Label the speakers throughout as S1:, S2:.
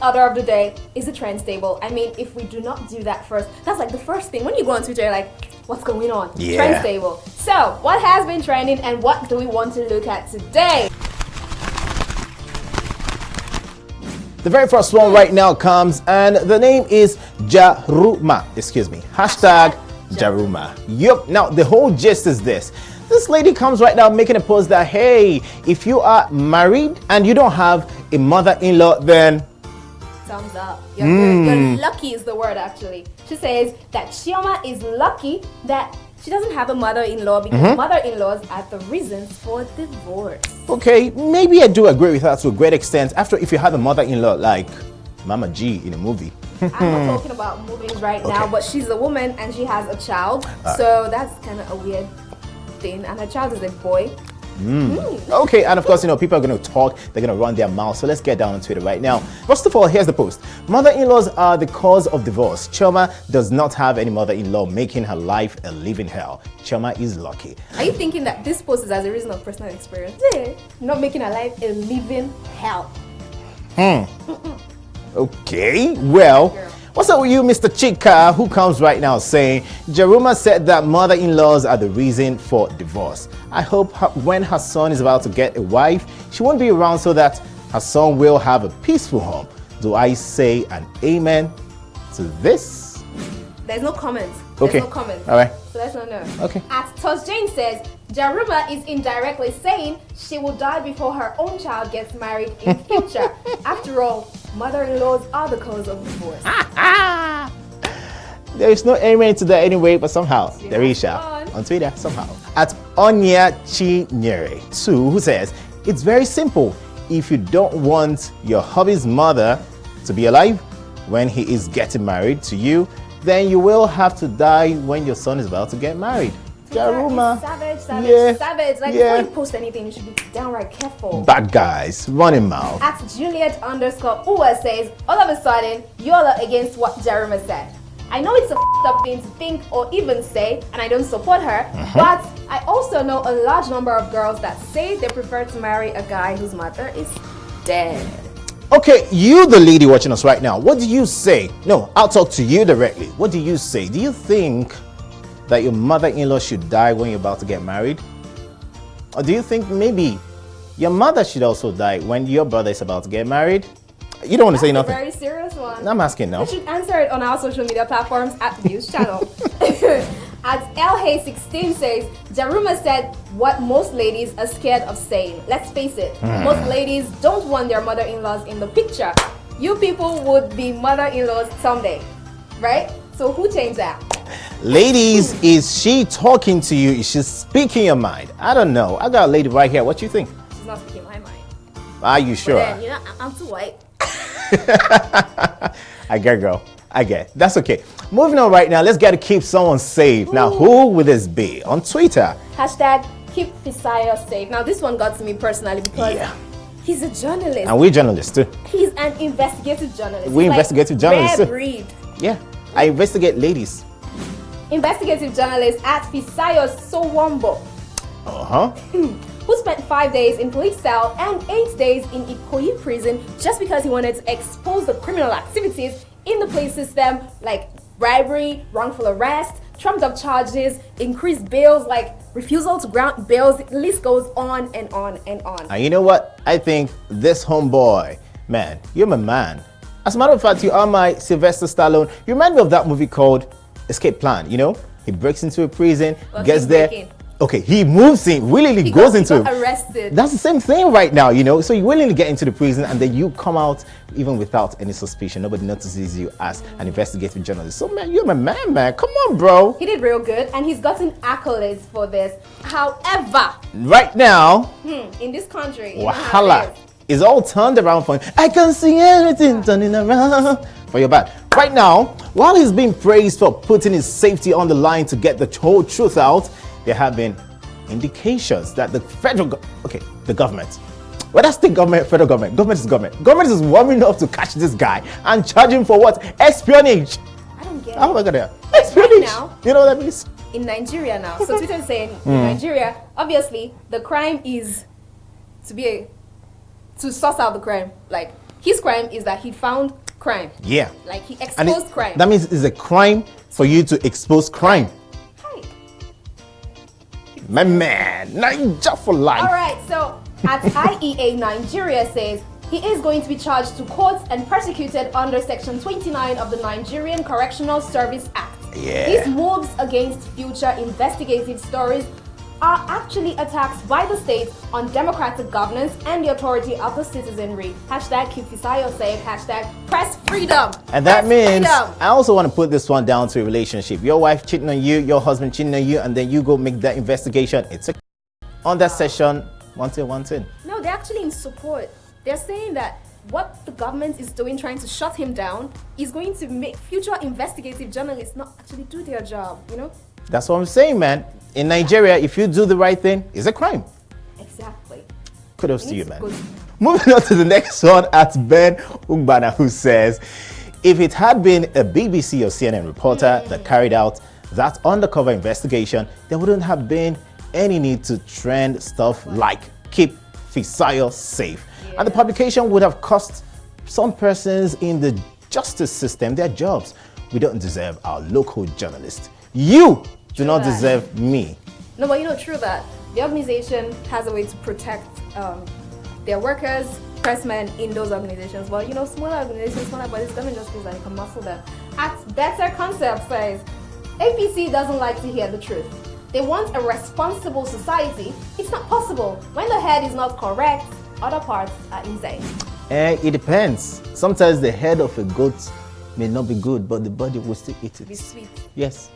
S1: other of the day is the trend stable. I mean, if we do not do that first, that's like the first thing. When you go on Twitter, you're like, what's going on?
S2: Yeah.
S1: Trend stable. So, what has been trending and what do we want to look at today?
S2: The very first one right now comes, and the name is Jaruma. Excuse me. Hashtag Jaruma. Yup. Now, the whole gist is this. This lady comes right now making a post that, hey, if you are married and you don't have a mother-in-law, then
S1: Thumbs up. You're lucky is the word, actually. She says that Chioma is lucky that she doesn't have a mother-in-law because mother-in-laws are the reasons for divorce.
S2: okay, maybe I do agree with her to a great extent. After, if you have a mother-in-law like Mama G in a movie.
S1: I'm not talking about movies right now, but she's a woman and she has a child. So that's kind of a weird thing. And her child is a boy.
S2: Okay, and of course, people are going to talk, they're going to run their mouths. So let's get down on Twitter right now. First of all, here's the post. Mother-in-laws are the cause of divorce. Chioma does not have any mother-in-law, making her life a living hell. Chioma is lucky.
S1: Are you thinking that this post is as a reason of personal experience? Yeah. Not making her life a living hell.
S2: Okay, well, what's up with you, Mr. Chika, who comes right now saying, Jaruma said that mother-in-laws are the reason for divorce. I hope when her son is about to get a wife, she won't be around so that her son will have a peaceful home. Do I say an amen to this?
S1: There's no comment.
S2: Okay.
S1: There's no comment.
S2: All right.
S1: So let's not know.
S2: Okay.
S1: At Toss Jane says, Jaruma is indirectly saying she will die before her own child gets married in future. After all, mother-in-laws are the cause of divorce.
S2: There is no amen to that anyway, but somehow there is on Twitter somehow. At Onya Chinyere 2, who says, it's very simple. If you don't want your hubby's mother to be alive when he is getting married to you, then you will have to die when your son is about to get married. Jaruma.
S1: Savage. Like, before you post anything, you should be downright careful.
S2: Bad guys, running mouth.
S1: At Juliet_Uwa says, all of a sudden, y'all are against what Jaruma said. I know it's a up thing to think or even say, and I don't support her, but I also know a large number of girls that say they prefer to marry a guy whose mother is dead.
S2: Okay, you the lady watching us right now, what do you say? No, I'll talk to you directly. What do you say? Do you think that your mother-in-law should die when you're about to get married? Or do you think maybe your mother should also die when your brother is about to get married? You don't want to say nothing.
S1: Very serious one.
S2: I'm asking now.
S1: You should answer it on our social media platforms at Views Channel. At LHey16 says, Jaruma said what most ladies are scared of saying. Let's face it, most ladies don't want their mother-in-laws in the picture. You people would be mother-in-laws someday, right? So who changed that?
S2: Ladies, is she talking to you? Is she speaking your mind? I don't know. I got a lady right here. What you think?
S1: She's not speaking my mind.
S2: Are you sure?
S1: But then, I'm too white.
S2: I get, girl. I get. That's okay. Moving on right now. Let's get to keep someone safe. Now, who will this be? On Twitter.
S1: Hashtag keep Fisaya safe. Now, this one got to me personally because he's a journalist.
S2: And we're journalists too.
S1: He's an investigative journalist.
S2: We're investigative journalists
S1: rare
S2: too.
S1: breed.
S2: Yeah. I investigate ladies.
S1: Investigative journalist at Fisayo Sowombo. Who spent 5 days in police cell and 8 days in Ikoyi prison just because he wanted to expose the criminal activities in the police system, like bribery, wrongful arrest, trumped up charges, increased bails, like refusal to grant bails. The list goes on and on and on.
S2: And you know what? I think this homeboy, man, you're my man. As a matter of fact, you are my Sylvester Stallone. You remind me of that movie called Escape Plan, He breaks into a prison, gets there. Okay, he moves in, willingly goes into it.
S1: Arrested.
S2: That's the same thing right now, So you willingly get into the prison and then you come out even without any suspicion. Nobody notices you as an investigative journalist. So man, you're my man. Come on, bro.
S1: He did real good and he's gotten accolades for this. However,
S2: right now,
S1: in this country,
S2: wahala is all turned around for him. I can see everything turning around for your back. Right now, while he's being praised for putting his safety on the line to get the whole truth out, there have been indications that the the government, whether state government, federal government, government is warming up to catch this guy and charge him for what? Espionage.
S1: I don't get it.
S2: Oh my God, espionage.
S1: Right now,
S2: you know what that means?
S1: In Nigeria now. So Twitter is saying in Nigeria, obviously the crime is to source out the crime, like His crime is that he found crime.
S2: Yeah.
S1: Like he exposed crime.
S2: That means it's a crime for you to expose crime.
S1: Hi.
S2: My man, Niger for life.
S1: All right, so at IEA, Nigeria says he is going to be charged to court and persecuted under Section 29 of the Nigerian Correctional Service Act.
S2: Yeah.
S1: These moves against future investigative stories are actually attacks by the state on democratic governance and the authority of the citizenry. Hashtag keep Fisayo safe. Hashtag press freedom.
S2: And that means,
S1: freedom.
S2: I also want to put this one down to a relationship. Your wife cheating on you, your husband cheating on you, and then you go make that investigation. It's a on that session, one thing.
S1: No, they're actually in support. They're saying that what the government is doing, trying to shut him down, is going to make future investigative journalists not actually do their job, you know?
S2: That's what I'm saying, man. In Nigeria, if you do the right thing, it's a crime.
S1: Exactly.
S2: Kudos to you, man. Moving on to the next one at Ben Ugbana, who says, if it had been a BBC or CNN reporter that carried out that undercover investigation, there wouldn't have been any need to trend stuff like keep Fisayo safe. Yeah. And the publication would have cost some persons in the justice system their jobs. We don't deserve our local journalists. You do not deserve me.
S1: No, but you know, true that. The organization has a way to protect their workers, pressmen in those organizations. But you know, smaller organizations, smaller bodies, government just feels like you can muscle them. At Better Concept says, APC doesn't like to hear the truth. They want a responsible society. It's not possible. When the head is not correct, other parts are insane.
S2: It depends. Sometimes the head of a goat may not be good, but the body will still eat it.
S1: Be sweet.
S2: Yes.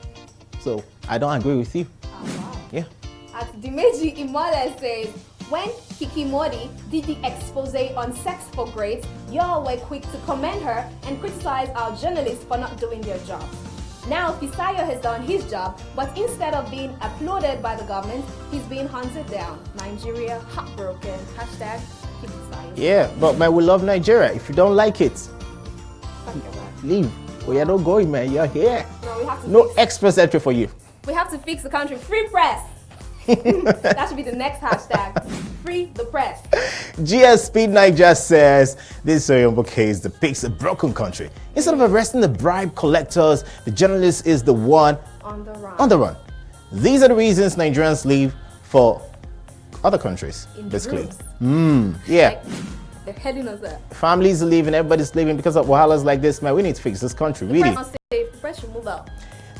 S2: So I don't agree with you.
S1: Oh, wow.
S2: Yeah.
S1: At Dimeji Imole says, when Kikimori did the expose on sex for grades, y'all were quick to commend her and criticize our journalists for not doing their job. Now Fisayo has done his job, but instead of being applauded by the government, he's being hunted down. Nigeria heartbroken. Hashtag keep Fisayo.
S2: Yeah, but man, we love Nigeria. If you don't like it, leave. We are not going, man. You're here.
S1: No, we have to
S2: no express entry for you.
S1: We have to fix the country. Free press. That should be the next hashtag. Free the press.
S2: GS Speed Niger says this Soyombo case depicts a broken country. Instead of arresting the bribe collectors, the journalist is the one
S1: on the run.
S2: These are the reasons Nigerians leave for other countries, basically. Yeah.
S1: Like, they're heading us there.
S2: Families are leaving, everybody's leaving because of wahalas like this, man. We need to fix this country, really.
S1: The press should move out.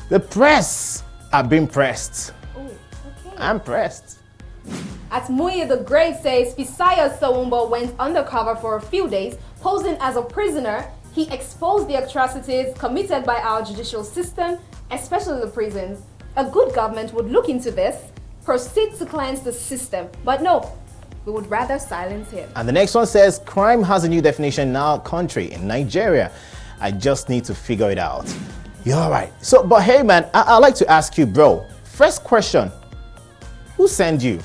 S2: The press are being pressed.
S1: Oh, okay.
S2: I'm pressed.
S1: At Muye the Great says, Fisayo Sowumbo went undercover for a few days, posing as a prisoner. He exposed the atrocities committed by our judicial system, especially the prisons. A good government would look into this, proceed to cleanse the system. But no, we would rather silence him.
S2: And the next one says, crime has a new definition in our country, in Nigeria. I just need to figure it out. You're all right. So, but hey, man, I'd like to ask you, bro. First question, who sent you?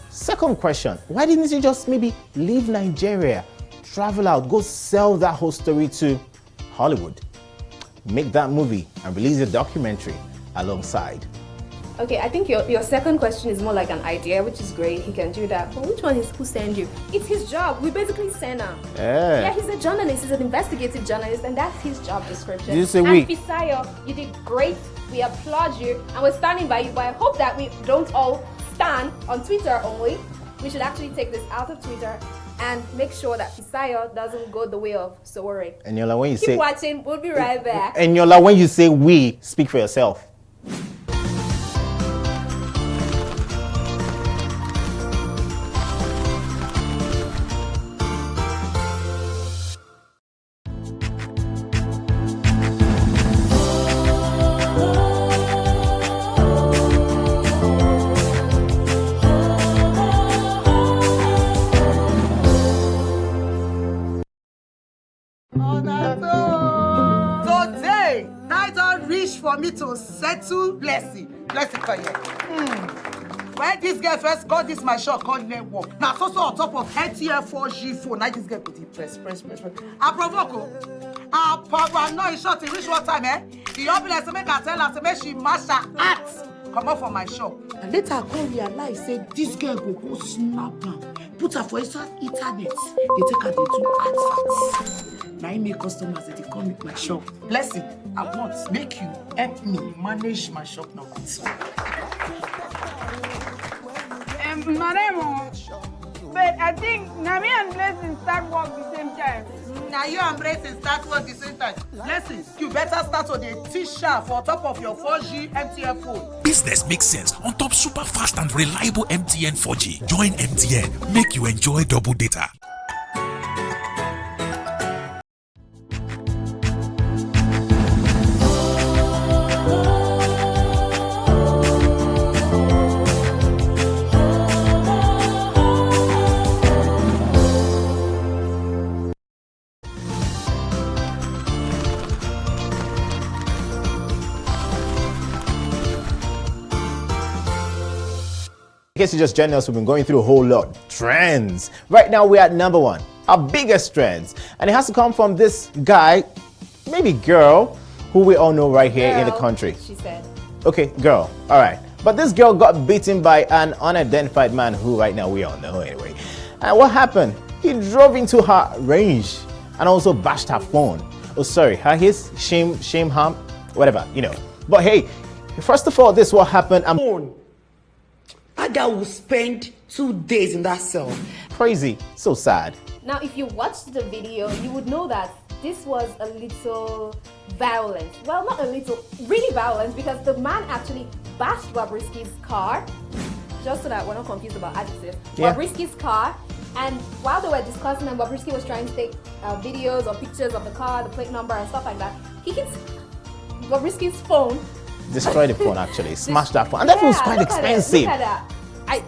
S2: Second question, why didn't you just maybe leave Nigeria, travel out, go sell that whole story to Hollywood, make that movie and release a documentary alongside?
S1: Okay, I think your second question is more like an idea, which is great. He can do that. But which one is who sent you? It's his job. We basically send him. Yeah, he's a journalist. He's an investigative journalist, and that's his job description.
S2: Did you say
S1: and
S2: we?
S1: Fisayo, you did great. We applaud you, and we're standing by you. But I hope that we don't all stand on Twitter only. We should actually take this out of Twitter and make sure that Fisayo doesn't go the way of Sowore.
S2: And Yola, when you
S1: Keep watching. We'll be right back.
S2: And Yola, when you say we, speak for yourself.
S3: Today, night don't reach for me to settle blessing for you. When this girl first got this my shop called network, now so on top of NTF 4G phone, now this girl put it press. I provoke, no, it's short, it reach what time, eh? The ambulance make her tell her to make she mash her act. Come out from my shop. And later I come realize, say, this girl go snap am. put her for inside internet. They take her, they do adverts. Now I make customers that they come with my shop. Blessing, I want make you help me manage my shop now.
S4: Madam, but I think Nami and Blessing start work the same time.
S3: Now you and Blessing start work the same time. Blessing, you better start on the T-shirt for top of your 4G MTN phone.
S5: Business makes sense on top super fast and reliable MTN 4G. Join MTN, make you enjoy double data.
S2: In case you just joined us, we've been going through a whole lot. Trends. Right now, we're at number one, our biggest trends. And it has to come from this guy, maybe girl, who we all know right here in the country.
S1: She said.
S2: Okay, girl. All right. But this girl got beaten by an unidentified man who right now we all know anyway. And what happened? He drove into her range and also bashed her phone. Oh, sorry. His shame, harm, whatever, you know. But hey, first of all, this is what happened.
S3: That guy will spend 2 days in that cell.
S2: Crazy. So sad.
S1: Now, if you watched the video, you would know that this was a little violent. Well, not a little, really violent, because the man actually bashed Bobrisky's car, just so that we're not confused about adjectives.
S2: Yeah.
S1: Bobrisky's car, and while they were discussing and Bobrisky was trying to take videos or pictures of the car, the plate number and stuff like that, he hits Bobrisky's phone.
S2: Destroy the phone, actually. Smash that phone. And that phone was quite expensive.
S1: Look at that.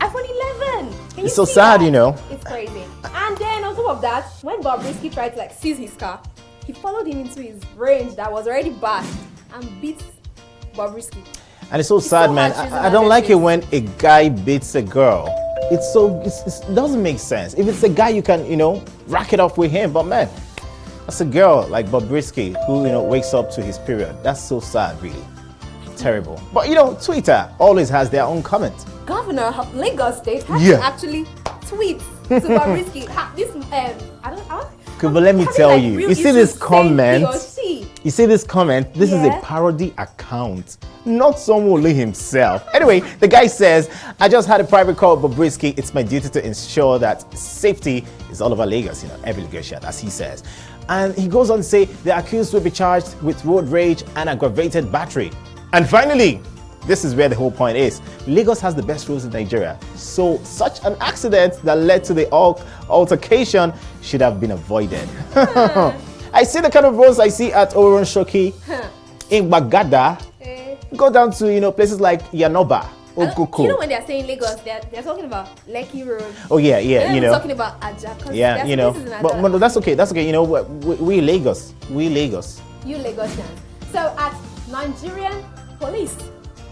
S1: iPhone 11. Can you
S2: It's so
S1: see
S2: sad,
S1: that?
S2: you know.
S1: It's crazy. And then on top of that, when Bobrisky tried to seize his car, he followed him into his range that was already bashed and beat Bobrisky.
S2: And it's so sad,
S1: so
S2: man.
S1: much
S2: I don't like it when a guy beats a girl. It doesn't make sense. If it's a guy, you can, rack it off with him. But man, that's a girl like Bobrisky who, wakes up to his period. That's so sad, really. Terrible. But Twitter always has their own comment.
S1: Governor of Lagos State had to actually tweet to Bobrisky.
S2: But let me tell you, you see this comment. This is a parody account, not Sanwo-Olu himself. Anyway, the guy says, I just had a private call with Bobrisky. It's my duty to ensure that safety is all over Lagos, every Lagosian, as he says. And he goes on to say the accused will be charged with road rage and aggravated battery. And finally, this is where the whole point is. Lagos has the best roads in Nigeria. So such an accident that led to the altercation should have been avoided. I see the kind of roads I see at Oron Shoki, in Bagada, go down to places like Yanoba, Okoko.
S1: When they're saying Lagos, they're talking about Lekki Road.
S2: Oh yeah,
S1: They're talking about Aja.
S2: Yeah, but no, that's okay. That's okay. We Lagos. You Lagosians.
S1: So at Nigerian police.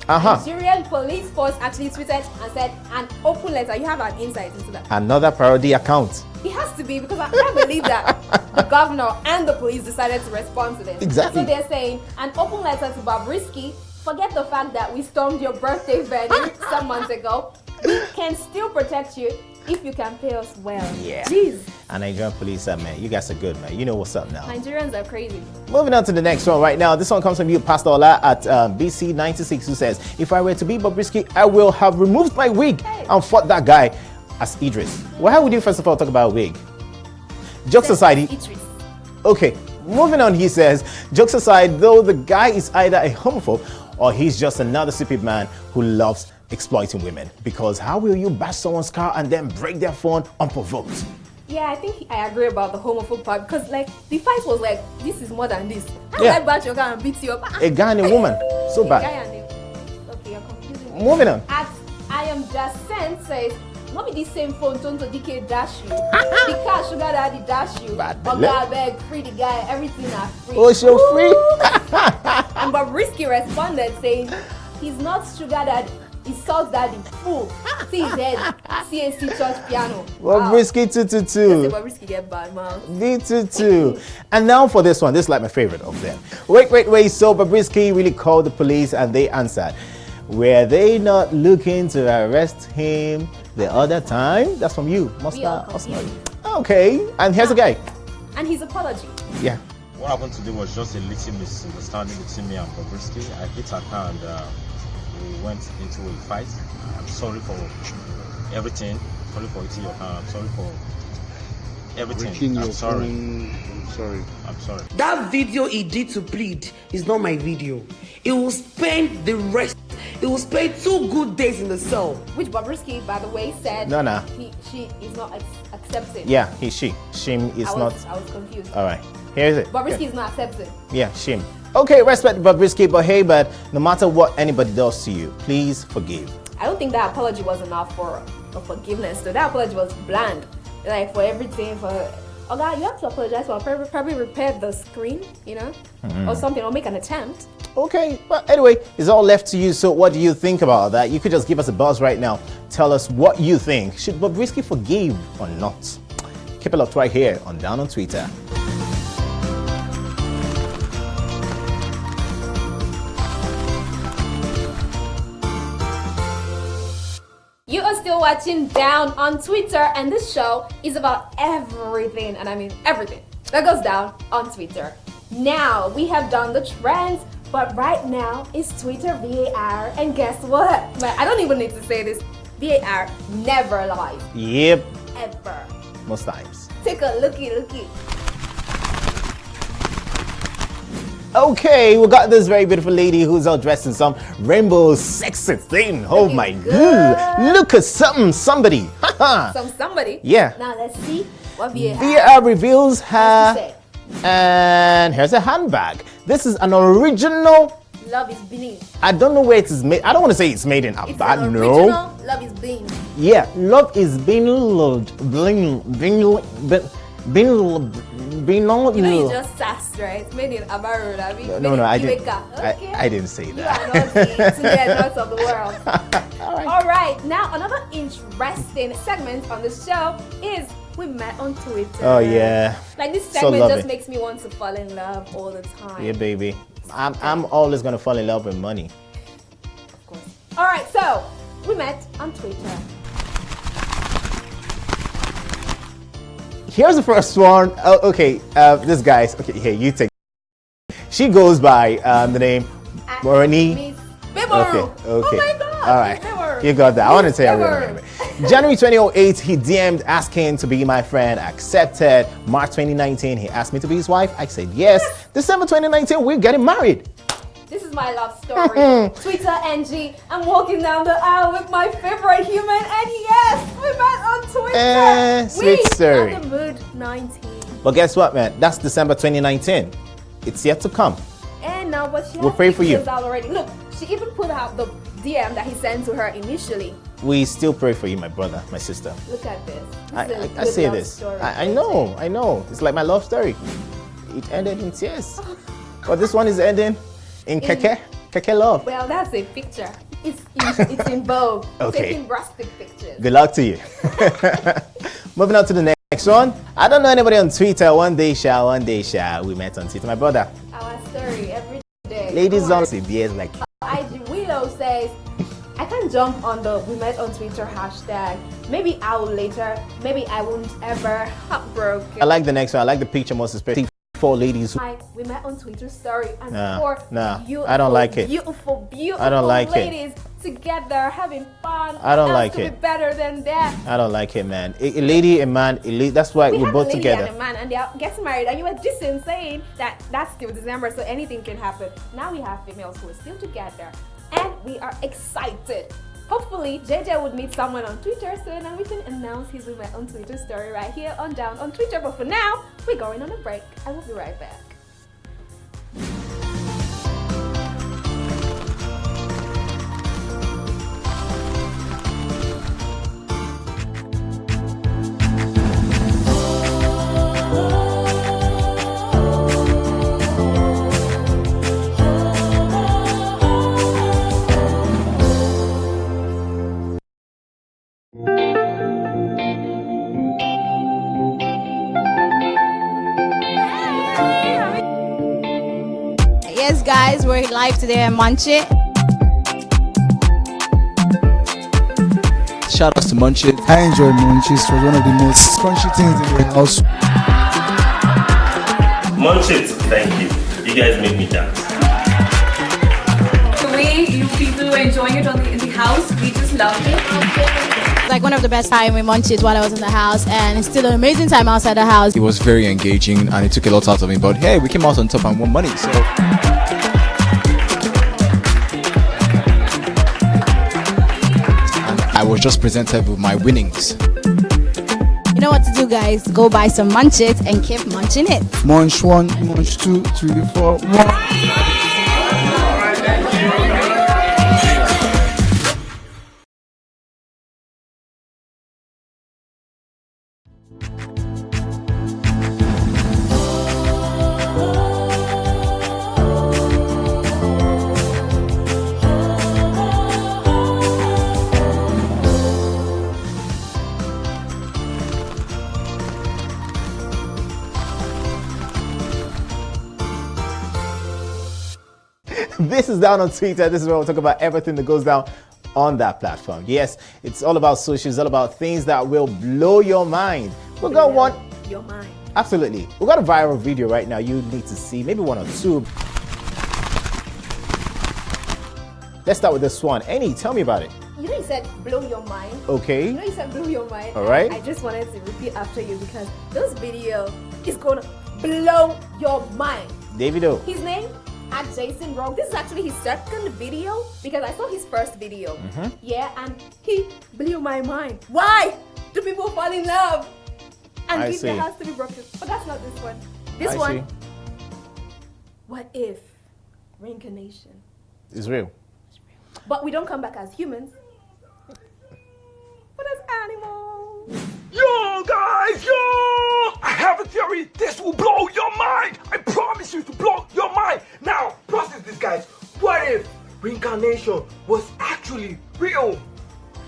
S1: Nigerian police force actually tweeted and said an open letter. You have an insight into that.
S2: Another parody account.
S1: It has to be, because I can't believe that the governor and the police decided to respond to this.
S2: Exactly.
S1: So they're saying an open letter to Bobrisky. Forget the fact that we stormed your birthday venue some months ago. We can still protect you if you can pay us well.
S2: Yeah.
S1: Jeez.
S2: And Nigerian police, man, you guys are good, man. You know what's up now.
S1: Nigerians are crazy.
S2: Moving on to the next one right now. This one comes from you, Pastor Ola at BC96, who says, if I were to be Bobrisky, I will have removed my wig and fought that guy as Idris. Why would you first of all talk about a wig? Jokes aside, okay, moving on, he says, jokes aside, though the guy is either a homophobe or he's just another stupid man who loves exploiting women. Because how will you bash someone's car and then break their phone unprovoked?
S1: Yeah, I think I agree about the homophobe part, because the fight was like, this is more than this. How
S2: Yeah.
S1: would I bash your car and beat you up?
S2: A guy and a woman, so
S1: A guy
S2: bad.
S1: okay, you're confusing me.
S2: Moving on.
S1: At I am just sent says, not be the same phone Tonto DK dash you. The car sugar daddy dash you.
S2: Bad
S1: Oga
S2: belle.
S1: beg, free the guy, everything are free.
S2: Oh, so free.
S1: And Bobrisky responded saying, he's not sugar daddy, he's salt daddy. Fool. See his head. CAC church piano.
S2: Bobrisky 222.
S1: Bobrisky get bad mouth.
S2: D22. And now for this one. This is like my favorite of them. Wait. So Bobrisky really called the police and they answered. Were they not looking to arrest him the other time? That's from you,
S1: We are
S2: Musta
S1: confused.
S2: Osman. Okay, and here's the guy.
S1: And his apology.
S2: Yeah.
S6: What happened today was just a little misunderstanding between me and Bobrisky. I hit her car and we went into a fight. I'm sorry for everything. Sorry for hitting your car. I'm sorry for everything. I'm sorry. I'm sorry.
S7: That video he did to plead is not my video. It will spend 2 good days in the cell.
S1: Which Bobrisky, by the way, said
S2: No.
S1: she is not accepting.
S2: Yeah, she. Shim is not.
S1: I was confused.
S2: All right, here's it.
S1: Bobrisky is not accepting.
S2: Yeah, Shim. Okay, respect Bobrisky, but hey, but no matter what anybody does to you, please forgive.
S1: I don't think that apology was enough for forgiveness. So that apology was bland. Like for everything, oh God, you have to apologize for probably repair the screen, or something, or make an attempt.
S2: Okay, but anyway, it's all left to you. So what do you think about that? You could just give us a buzz right now. Tell us what you think. Should Bobrisky forgive or not? Keep it locked right here on Down on Twitter.
S1: You are still watching Down on Twitter, and this show is about everything, and I mean everything, that goes down on Twitter. Now, we have done the trends, but right now it's Twitter VAR, and guess what? Man, I don't even need to say this. VAR never lies.
S2: Yep,
S1: Ever.
S2: most times.
S1: Take a looky.
S2: Okay, we got this very beautiful lady who's all dressed in some rainbow sexy thing. Oh
S1: Looking
S2: my
S1: good.
S2: god. Look at somebody. Haha.
S1: Somebody.
S2: Yeah.
S1: Now let's see what VAR
S2: VAR reveals
S1: has to
S2: her,
S1: say.
S2: and here's a handbag. This is an original.
S1: Love is blind.
S2: I don't know where it is made. I don't want to say it's made in
S1: It's
S2: Abad.
S1: an
S2: No.
S1: original Love is blind.
S2: Yeah, love is being loved.
S1: You just sassed, right? It's made in Abaru,
S2: No, I didn't.
S1: Okay.
S2: I didn't say
S1: You
S2: that.
S1: are naughty to the adults of the world. All right, now another interesting segment on the show is We Met on Twitter.
S2: Oh yeah.
S1: Like this
S2: So
S1: segment
S2: lovely.
S1: just makes me want to fall in love all the time.
S2: Yeah, baby. I'm always gonna fall in love with money.
S1: Of course. All right, so we met on Twitter.
S2: Here's the first one. Oh, okay, this guy's okay. Here, you take. She goes by the name
S1: At
S2: Morani.
S1: Miss Bibber.
S2: Okay.
S1: Oh my God.
S2: All right.
S1: Miss Bibber.
S2: You got that. I want to say I
S1: Bibber.
S2: remember. January 2008, he DM'd asking to be my friend. Accepted. March 2019, he asked me to be his wife. I said yes. December 2019, we're getting married.
S1: This is my love story. Twitter NG. I'm walking down the aisle with my favorite human, and yes, we met on Twitter.
S2: Sweet
S1: we
S2: story.
S1: are the mood 19.
S2: But guess what, man? That's December 2019. It's yet to come.
S1: And now, but she has
S2: We'll pray for you.
S1: pictures out already. Look, she even put out the DM that he sent to her initially.
S2: We still pray for you, my brother, my sister.
S1: Look at this.
S2: I
S1: This is a
S2: I
S1: good
S2: say
S1: love
S2: this.
S1: story.
S2: I know. It's like my love story. It ended in tears. But this one is ending in keke love.
S1: Well, that's a picture. It's in vogue.
S2: Okay.
S1: Taking rustic pictures.
S2: Good luck to you. Moving on to the next one. I don't know anybody on Twitter. One day shall. We met on Twitter. My brother.
S1: Our story every day.
S2: Ladies
S1: Come
S2: on CBS like.
S1: IG Willow says, I can't jump on the We Met on Twitter hashtag. Maybe I will later. Maybe I won't ever. Heartbroken.
S2: I like the next one. I like the picture most especially. 4 ladies who.
S1: Hi, we met on Twitter story and
S2: Nah,
S1: 4
S2: nah,
S1: beautiful,
S2: I don't like it.
S1: Beautiful
S2: I don't like it.
S1: ladies together having fun.
S2: I don't
S1: What else
S2: like
S1: could
S2: it.
S1: Be better than that.
S2: I don't like it, man. A lady, a man, that's why
S1: We
S2: we're
S1: have
S2: both
S1: a lady
S2: together.
S1: and a man, and they are getting married, and you were dissing saying that that's still December, so anything can happen. Now we have females who are still together, and we are excited. Hopefully, JJ would meet someone on Twitter soon, and we can announce his We Met on Twitter story right here on Down on Twitter. But for now, we're going on a break. I will be right back.
S8: Yes, guys, we're live today at Manche. shout outs to Munchit.
S9: I enjoyed Munchit. It was one of the most crunchy things in the house.
S10: Munchit, thank you. You guys make me dance.
S11: The way you people were enjoying it in the house, we just loved it.
S12: Like one of the best time we Munchit while I was in the house, and it's still an amazing time outside the house.
S8: It was very engaging and it took a lot out of me, but hey, we came out on top and won money, so. And I was just presented with my winnings.
S12: You know what to do, guys. Go buy some Munchit and keep munching it.
S9: Munch 1, Munch 2, 3, 4, 1.
S2: This is down on Twitter. This is where we'll talk about everything that goes down on that platform. Yes, it's all about social. It's all about things that will blow your mind. We've got one.
S1: Your mind.
S2: Absolutely. We've got a viral video right now you need to see. Maybe one or two. Let's start with this one. Annie, tell me about it.
S1: You know you said blow your mind.
S2: Okay.
S1: You know you said blow your mind.
S2: All right.
S1: I just wanted to repeat after you because this video is gonna blow your mind.
S2: Davido.
S1: His name? At Jason Rogue. This is actually his second video because I saw his first video. Yeah, and he blew my mind. Why do people fall in love and give their hearts to be broken? But that's not this one. This one. What if reincarnation
S2: is real?
S1: But we don't come back as humans, but as animals.
S13: Yo, guys, yo! I have a theory. This will blow your mind. I promise you to blow your mind. Now, process this, guys. What if reincarnation was actually real?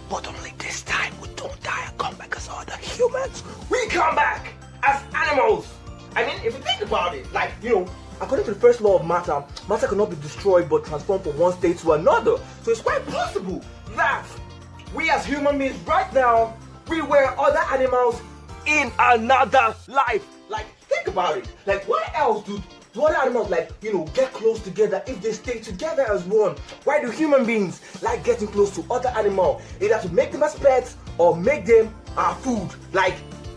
S13: But only this time we don't die and come back as other humans. We come back as animals. I mean, if you think about it, like, you know, according to the first law of matter, matter cannot be destroyed but transformed from one state to another. So it's quite possible that we as human beings right now, we were other animals in another life. Like, think about it. Like, why else do other animals, like, you know, get close together if they stay together as one? Why do human beings like getting close to other animals? Either to make them as pets or make them our food. Like,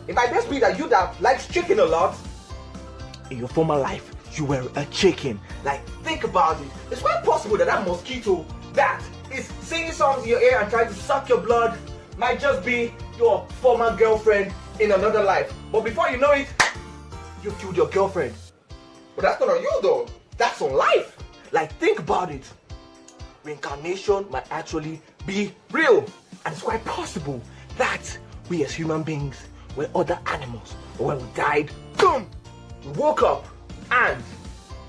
S13: it might just be that you that likes chicken a lot, in your former life, you were a chicken. Like, think about it. It's quite possible that that mosquito that is singing songs in your ear and trying to suck your blood might just be your former girlfriend in another life. But before you know it, you killed your girlfriend. But that's not on you though. That's on life. Like, think about it. Reincarnation might actually be real. And it's quite possible that we as human beings were other animals. But when we died, boom, we woke up and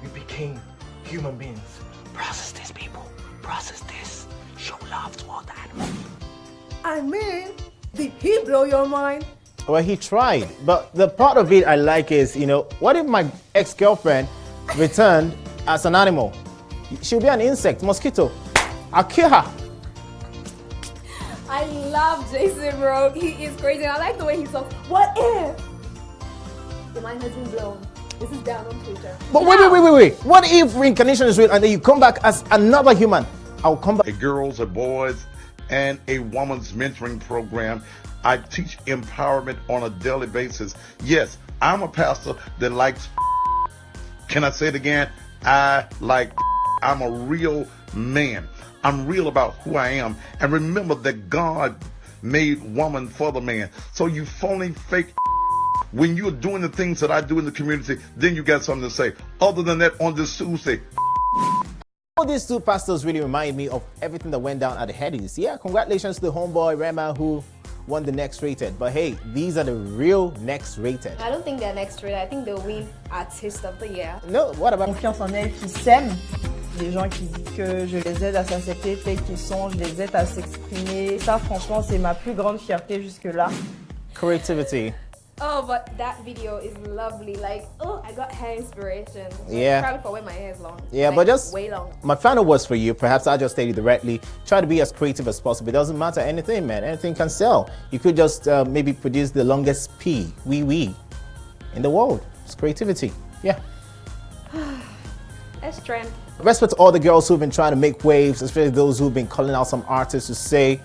S13: we became human beings. Process this, people. Process this. Show love to other animals.
S1: I mean, did he blow your mind?
S2: Well, he tried, but the part of it I like is, you know, what if my ex-girlfriend returned as an animal? She'll be an insect, mosquito. I'll kill her.
S1: I love Jason Rogue. He is crazy. I like the way he talks. What if the mind has been blown? This is down on Twitter.
S2: But wait. What if reincarnation is real and then you come back as another human? I'll come back.
S14: A girls, a boys, and a woman's mentoring program. I teach empowerment on a daily basis. Yes, I'm a pastor that likes. Can I say it again? I like. I'm a real man. I'm real about who I am. And remember that God made woman for the man. So you phony, fake. When you're doing the things that I do in the community, then you got something to say. Other than that, on this Tuesday.
S2: All these two pastors really remind me of everything that went down at the Headies. Yeah, congratulations to the homeboy Rema who won the Next Rated. But hey, these are the real Next Rated.
S1: I don't think they're Next Rated. I think they'll win Artist of the Year.
S2: No, what about
S15: confiance en elles qui s'aiment, des gens qui disent que je les aide à s'accepter tels qu'ils sont, je les aide à s'exprimer. Ça, franchement, c'est ma plus grande fierté jusque-là.
S2: Creativity.
S1: Oh, but that video is lovely. Like, oh, I got hair inspiration.
S2: Yeah.
S1: Probably for when my hair is long.
S2: Yeah,
S1: like,
S2: but just
S1: way long.
S2: my final words for you. Perhaps I'll just state it directly. Try to be as creative as possible. It doesn't matter anything, man. Anything can sell. You could just maybe produce the longest wee in the world. It's creativity. Yeah.
S1: That's trend.
S2: Respect to all the girls who've been trying to make waves, especially those who've been calling out some artists to say,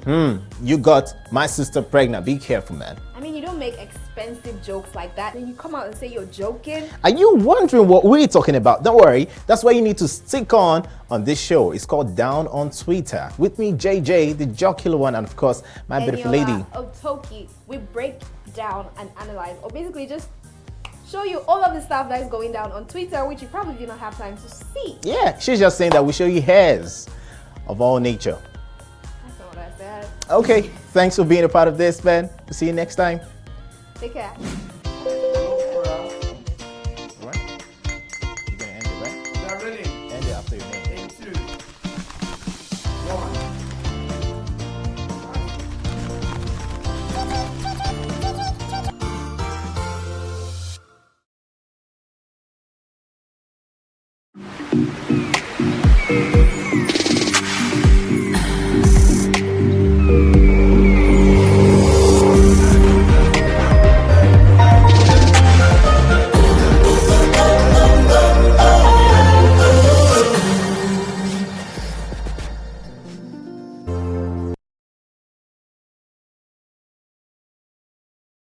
S2: you got my sister pregnant. Be careful, man.
S1: I mean, you don't make expensive jokes like that. Then you come out and say you're joking.
S2: Are you wondering what we're talking about? Don't worry. That's why you need to stick on this show. It's called Down on Twitter. With me, JJ, the jocular one, and of course, my beautiful lady.
S1: Otoki. We break down and analyze, or basically just show you all of the stuff that is going down on Twitter, which you probably do not have time to see.
S2: Yeah, she's just saying that we show you hairs of all nature.
S1: That's not what I said.
S2: Okay, thanks for being a part of this, man. We'll see you next time.
S1: Take care.
S2: Right? You're gonna end it, right?
S13: Is that ready?
S2: End it after your name.
S13: 3, 2, 1.
S16: Thank you.